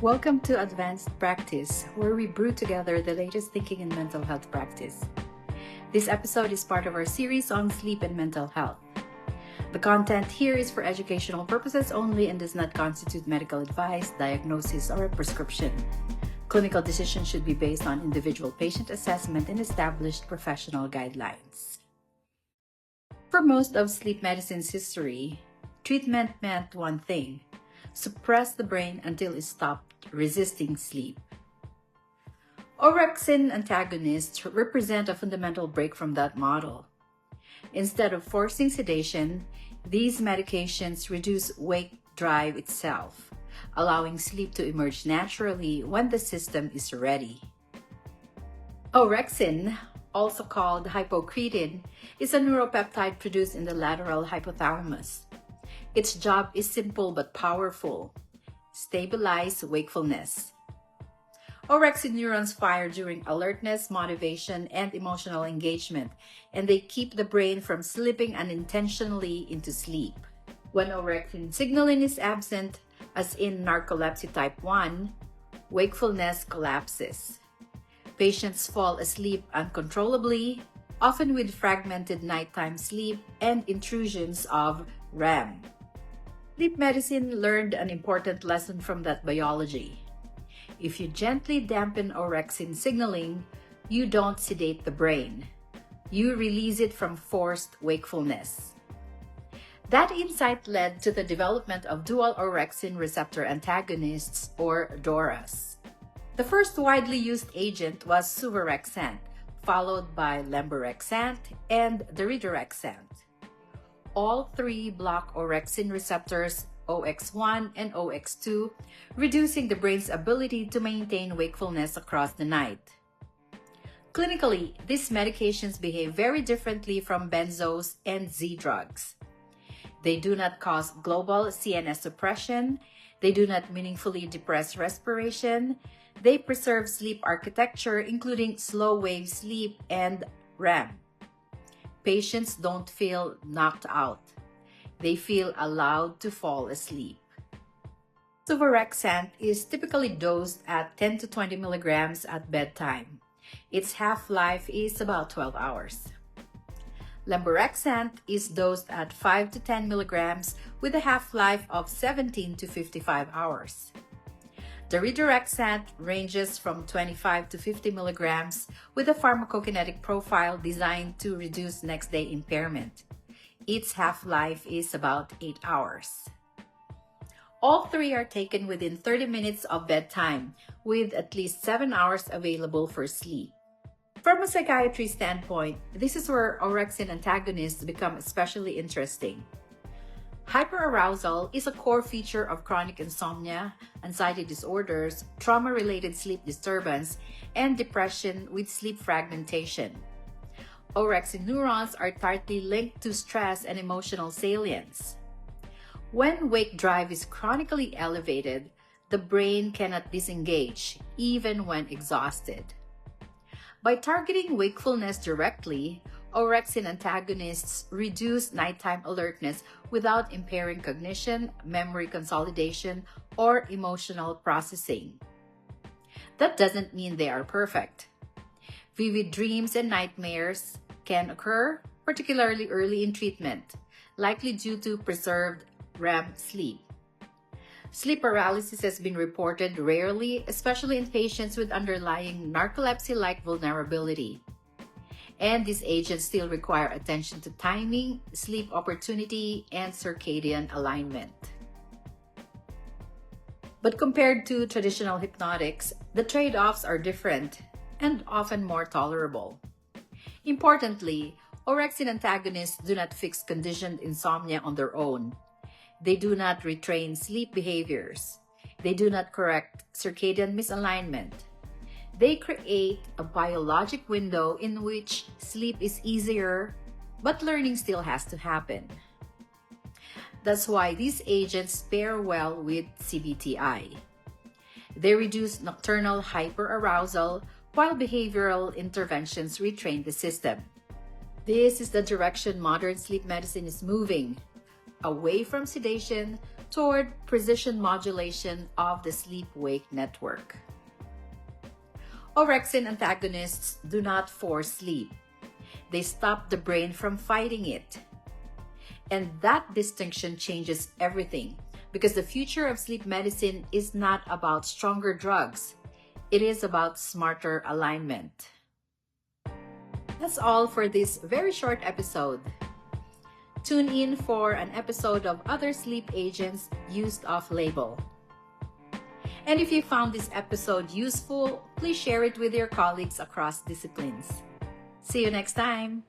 Welcome to Advanced Practice, where we brew together the latest thinking in mental health practice. This episode is part of our series on sleep and mental health. The content here is for educational purposes only and does not constitute medical advice, diagnosis, or a prescription. Clinical decisions should be based on individual patient assessment and established professional guidelines. For most of sleep medicine's history, treatment meant one thing: suppress the brain until it stopped resisting sleep. Orexin antagonists represent a fundamental break from that model. Instead of forcing sedation, these medications reduce wake drive itself, allowing sleep to emerge naturally when the system is ready. Orexin, also called hypocretin, is a neuropeptide produced in the lateral hypothalamus. Its job is simple but powerful: stabilize wakefulness. Orexin neurons fire during alertness, motivation, and emotional engagement, and they keep the brain from slipping unintentionally into sleep. When orexin signaling is absent, as in narcolepsy type 1, wakefulness collapses. Patients fall asleep uncontrollably, often with fragmented nighttime sleep and intrusions of REM. Sleep medicine learned an important lesson from that biology. If you gently dampen orexin signaling, you don't sedate the brain. You release it from forced wakefulness. That insight led to the development of Dual Orexin Receptor Antagonists, or DORAs. The first widely used agent was suvorexant, followed by lemborexant and daridorexant. All three block orexin receptors OX1 and OX2, reducing the brain's ability to maintain wakefulness across the night. Clinically, these medications behave very differently from benzos and Z drugs. They do not cause global CNS suppression, they do not meaningfully depress respiration, they preserve sleep architecture including slow-wave sleep and REM. Patients don't feel knocked out. They feel allowed to fall asleep. Suvorexant is typically dosed at 10 to 20 milligrams at bedtime. Its half-life is about 12 hours. Lemborexant is dosed at 5 to 10 milligrams with a half-life of 17 to 55 hours. Daridorexant ranges from 25 to 50 milligrams with a pharmacokinetic profile designed to reduce next-day impairment. Its half-life is about 8 hours. All three are taken within 30 minutes of bedtime, with at least 7 hours available for sleep. From a psychiatry standpoint, this is where orexin antagonists become especially interesting. Hyperarousal is a core feature of chronic insomnia, anxiety disorders, trauma-related sleep disturbance, and depression with sleep fragmentation. Orexin neurons are tightly linked to stress and emotional salience. When wake drive is chronically elevated, the brain cannot disengage, even when exhausted. By targeting wakefulness directly, orexin antagonists reduce nighttime alertness without impairing cognition, memory consolidation, or emotional processing. That doesn't mean they are perfect. Vivid dreams and nightmares can occur, particularly early in treatment, likely due to preserved REM sleep. Sleep paralysis has been reported rarely, especially in patients with underlying narcolepsy-like vulnerability. And these agents still require attention to timing, sleep opportunity, and circadian alignment. But compared to traditional hypnotics, the trade-offs are different and often more tolerable. Importantly, orexin antagonists do not fix conditioned insomnia on their own. They do not retrain sleep behaviors. They do not correct circadian misalignment. They create a biologic window in which sleep is easier, but learning still has to happen. That's why these agents pair well with CBTI. They reduce nocturnal hyperarousal while behavioral interventions retrain the system. This is the direction modern sleep medicine is moving, away from sedation toward precision modulation of the sleep-wake network. Orexin antagonists do not force sleep. They stop the brain from fighting it. And that distinction changes everything, because the future of sleep medicine is not about stronger drugs. It is about smarter alignment. That's all for this very short episode. Tune in for an episode of other sleep agents used off-label. And if you found this episode useful, please share it with your colleagues across disciplines. See you next time.